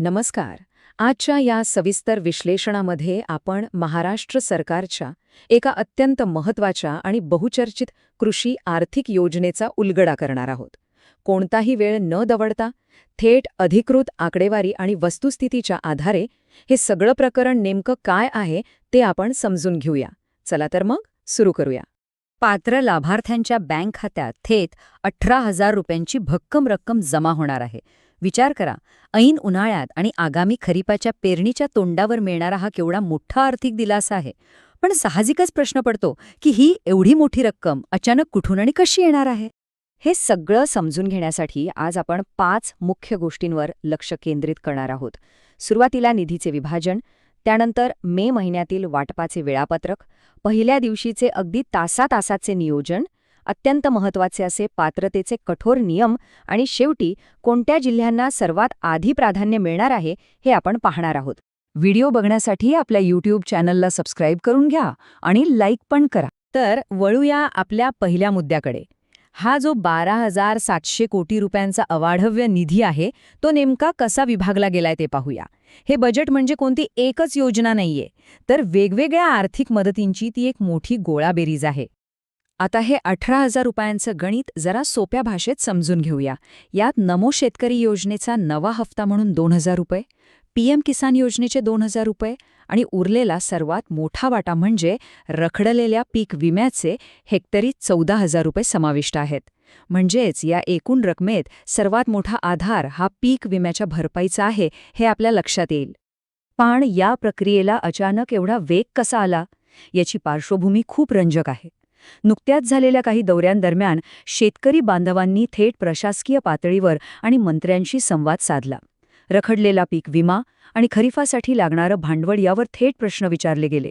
नमस्कार. आजच्या या सविस्तर विश्लेषणामध्ये आपण महाराष्ट्र सरकारच्या एका अत्यंत महत्त्वाच्या आणि बहुचर्चित कृषी आर्थिक योजनेचा उलगडा करणार आहोत. कोणताही वेळ न दवडता थेट अधिकृत आकडेवारी आणि वस्तुस्थितीच्या आधारे हे सगळं प्रकरण नेमकं काय आहे ते आपण समजून घेऊया. चला तर मग सुरू करूया. पात्र लाभार्थ्यांच्या बँक खात्यात थेट 18,000 रुपयांची भक्कम रक्कम जमा होणार आहे. विचार करा, ऐन उन्हाळ्यात आणि आगामी खरीपाच्या पेरणीच्या तोंडावर मिळणारा हा केवढा मोठा आर्थिक दिलासा आहे. पण साहजिकच प्रश्न पडतो की ही एवढी मोठी रक्कम अचानक कुठून आणि कशी येणार आहे. हे सगळं समजून घेण्यासाठी आज आपण 5 मुख्य गोष्टींवर लक्ष केंद्रित करणार आहोत. सुरुवातीला निधीचे विभाजन, त्यानंतर मे महिन्यातील वाटपाचे वेळापत्रक, पहिल्या दिवशीचे अगदी तासातासाचे नियोजन, अत्यंत महत्त्वाचे असे पात्रतेचे कठोर नियम आणि शेवटी कोणत्या जिल्ह्यांना सर्वात आधी प्राधान्य मिळणार आहे हे आपण पाहणार आहोत. व्हिडिओ बघण्यासाठी आपल्या यूट्यूब चॅनलला सबस्क्राईब करून घ्या आणि लाईक पण करा. तर वळूया आपल्या पहिल्या मुद्द्याकडे. हा जो 12,700 कोटी रुपयांचा अवाढव्य निधी आहे तो नेमका कसा विभागला गेलाय ते पाहूया. हे बजेट म्हणजे कोणती एकच योजना नाहीये, तर वेगवेगळ्या आर्थिक मदतींची ती एक मोठी गोळाबेरीज आहे. आता हे 18,000 रुपयांचं गणित जरा सोप्या भाषेत समजून घेऊया. यात नमो शेतकरी योजनेचा नवा हप्ता म्हणून 2,000 रुपये, पीएम किसान योजनेचे 2,000 रुपये आणि उरलेला सर्वात मोठा वाटा म्हणजे रखडलेल्या पीक विम्याचे हेक्टरी 14,000 रुपये समाविष्ट आहेत. म्हणजेच या एकूण रकमेत सर्वात मोठा आधार हा पीक विम्याच्या भरपाईचा आहे हे आपल्या लक्षात येईल. पण या प्रक्रियेला अचानक एवढा वेग कसा आला याची पार्श्वभूमी खूप रंजक आहे. नुकत्याच झालेल्या काही दौऱ्यांदरम्यान शेतकरी बांधवांनी थेट प्रशासकीय पातळीवर आणि मंत्र्यांशी संवाद साधला. रखडलेला पीक विमा आणि खरीपासाठी लागणारं भांडवल यावर थेट प्रश्न विचारले गेले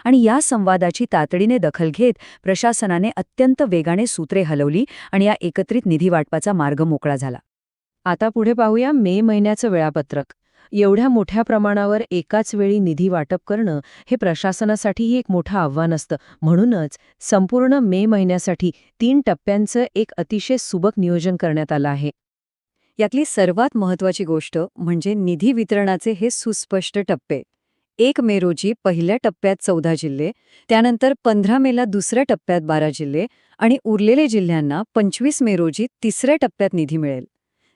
आणि या संवादाची तातडीने दखल घेत प्रशासनाने अत्यंत वेगाने सूत्रे हलवली आणि या एकत्रित निधी वाटपाचा मार्ग मोकळा झाला. आता पुढे पाहूया मे महिन्याचं वेळापत्रक. एवढ्या मोठ्या प्रमाणावर एकाच वेळी निधी वाटप करणं हे प्रशासनासाठीही एक मोठं आव्हान असतं. म्हणूनच संपूर्ण मे महिन्यासाठी 3 टप्प्यांचं एक अतिशय सुबक नियोजन करण्यात आलं आहे. यातली सर्वात महत्त्वाची गोष्ट म्हणजे निधी वितरणाचे हे सुस्पष्ट टप्पे. 1 मे रोजी पहिल्या टप्प्यात 14 जिल्हे, त्यानंतर 15 मेला दुसऱ्या टप्प्यात 12 जिल्हे आणि उरलेले जिल्ह्यांना 25 मे रोजी तिसऱ्या टप्प्यात निधी मिळेल.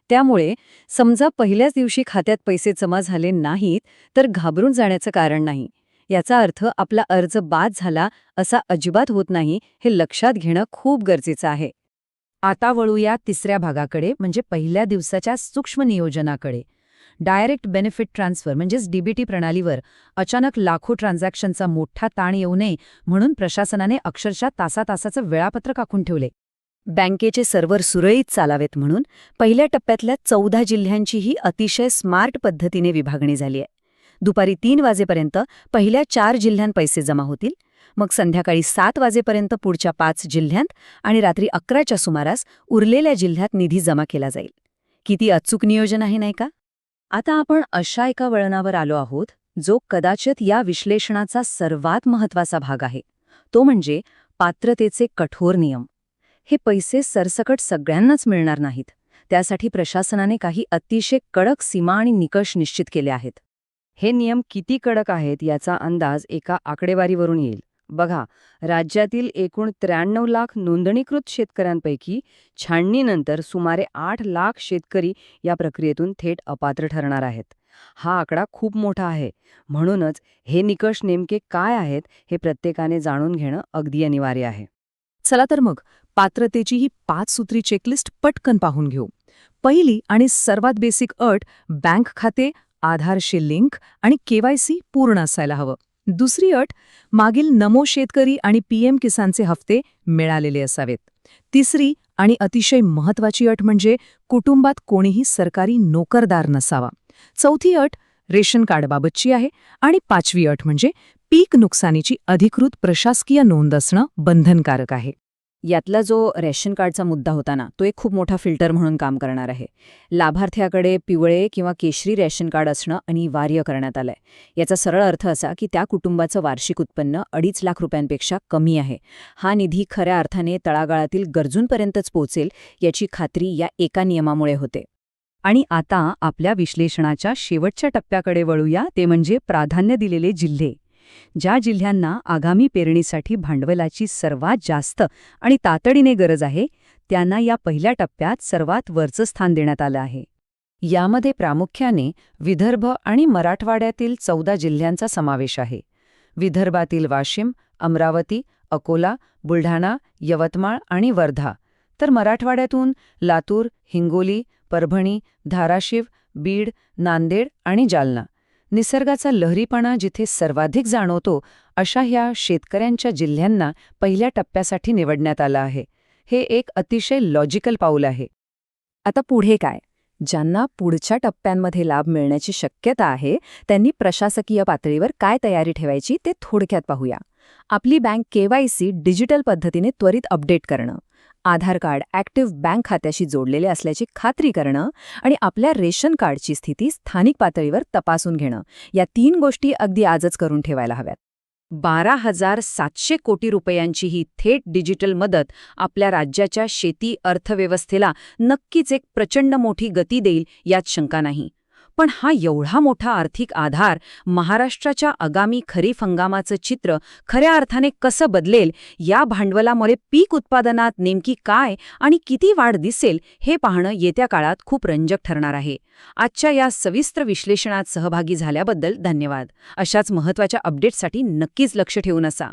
त्यामुळे समजा पहिल्याच दिवशी खात्यात पैसे जमा झाले नाहीत तर घाबरून जाण्याचं कारण नाही. याचा अर्थ आपला अर्ज बाद झाला असा अजिबात होत नाही हे लक्षात घेणं खूप गरजेचं आहे. आता वळूया तिसऱ्या भागाकडे, म्हणजे पहिल्या दिवसाच्या सूक्ष्म नियोजनाकडे. डायरेक्ट बेनिफिट ट्रान्सफर म्हणजेच डीबीटी प्रणालीवर अचानक लाखो ट्रान्झॅक्शनचा मोठा ताण येऊ नये म्हणून प्रशासनाने अक्षरशः तासातासाचं वेळापत्रक आखून ठेवले. बँकेचे सर्व्हर सुरळीत चालावेत म्हणून पहिल्या टप्प्यातल्या 14 जिल्ह्यांचीही अतिशय स्मार्ट पद्धतीने विभागणी झाली आहे. दुपारी 3 वाजेपर्यंत पहिल्या 4 जिल्ह्यांत पैसे जमा होतील, मग संध्याकाळी 7 वाजेपर्यंत पुढच्या 5 जिल्ह्यांत आणि रात्री 11च्या सुमारास उरलेल्या जिल्ह्यात निधी जमा केला जाईल. किती अचूक नियोजन आहे नाही का? आता आपण अशा एका वळणावर आलो आहोत जो कदाचित या विश्लेषणाचा सर्वात महत्त्वाचा भाग आहे. तो म्हणजे पात्रतेचे कठोर नियम. हे पैसे सरसकट सगळ्यांनाच मिळणार नाहीत. त्यासाठी प्रशासनाने काही अतिशय कडक सीमा आणि निकष निश्चित केले आहेत. हे नियम किती कडक आहेत याचा अंदाज एका आकडेवारीवरून येईल. बघा, राज्यातील एकूण 93 लाख नोंदणीकृत शेतकऱ्यांपैकी छाननीनंतर सुमारे 8 लाख शेतकरी या प्रक्रियेतून थेट अपात्र ठरणार आहेत. हा आकडा खूप मोठा आहे. म्हणूनच हे निकष नेमके काय आहेत हे प्रत्येकाने जाणून घेणं अगदी अनिवार्य आहे. चला तर मग पात्रतेची ही 5 सूत्री चेकलिस्ट पटकन पाहून घेऊ. पहिली आणि सर्वात बेसिक अट, बँक खाते, आधारशी लिंक आणि केवायसी पूर्ण असायला हवं. दुसरी अट, मागील नमो शेतकरी आणि पीएम किसानचे हफ्ते मिळालेले असावेत. तिसरी आणि अतिशय महत्त्वाची अट म्हणजे कुटुंबात कोणीही सरकारी नोकरदार नसावा. चौथी अट रेशन कार्डबाबतची आहे आणि 5वी अट म्हणजे पीक नुकसानीची अधिकृत प्रशासकीय नोंद असणं बंधनकारक आहे. यातला जो रेशन कार्डचा मुद्दा होता ना, तो एक खूप मोठा फिल्टर म्हणून काम करणार आहे. लाभार्थ्याकडे पिवळे किंवा केशरी रेशन कार्ड असणं अनिवार्य करण्यात आलंय. याचा सरळ अर्थ असा की त्या कुटुंबाचं वार्षिक उत्पन्न 2.5 लाख रुपयांपेक्षा कमी आहे. हा निधी खऱ्या अर्थाने तळागाळातील गरजूंपर्यंतच पोहोचेल याची खात्री या एका नियमामुळे होते. आणि आता आपल्या विश्लेषणाच्या शेवटच्या टप्प्याकडे वळूया, ते म्हणजे प्राधान्य दिलेले जिल्हे. ज्या जिल्ह्यांना आगामी पेरणीसाठी भांडवलाची सर्वात जास्त आणि तातडीने गरज आहे, त्यांना या पहिल्या टप्प्यात सर्वात वरचं स्थान देण्यात आलं आहे. यामध्ये प्रामुख्याने विदर्भ आणि मराठवाड्यातील 14 जिल्ह्यांचा समावेश आहे. विदर्भातील वाशिम, अमरावती, अकोला, बुलढाणा, यवतमाळ आणि वर्धा, तर मराठवाड्यातून लातूर, हिंगोली, परभणी, धाराशिव, बीड, नांदेड आणि जालना. निसर्गाचा लहरीपणा जिथे सर्वाधिक जाणवतो अशा ह्या शेतकऱ्यांच्या जिल्ह्यांना पहिल्या टप्प्यासाठी निवडण्यात आलं आहे. हे एक अतिशय लॉजिकल पाऊल आहे. आता पुढे काय? ज्यांना पुढच्या टप्प्यांमध्ये लाभ मिळण्याची शक्यता आहे, त्यांनी प्रशासकीय पातळीवर काय तयारी ठेवायची ते थोडक्यात पाहूया. आपली बँक KYC डिजिटल पद्धतीने त्वरित अपडेट करणं, आधार कार्ड ॲक्टिव्ह बँक खात्याशी जोडलेले असल्याची खात्री करणं आणि आपल्या रेशन कार्डची स्थिती स्थानिक पातळीवर तपासून घेणं, या 3 गोष्टी अगदी आजच करून ठेवायला हव्यात. 12,700 कोटी रुपयांची ही थेट डिजिटल मदत आपल्या राज्याच्या शेती अर्थव्यवस्थेला नक्कीच एक प्रचंड मोठी गती देईल, यात शंका नाही. पण हा एवढा मोठा आर्थिक आधार महाराष्ट्राच्या आगामी खरीप हंगामाचं चित्र खऱ्या अर्थाने कसं बदलेल, या भांडवलामुळे पीक उत्पादनात नेमकी काय आणि किती वाढ दिसेल, हे पाहणं येत्या काळात खूप रंजक ठरणार आहे. आजच्या या सविस्तर विश्लेषणात सहभागी झाल्याबद्दल धन्यवाद. अशाच महत्त्वाच्या अपडेट्ससाठी नक्कीच लक्ष ठेवून असा.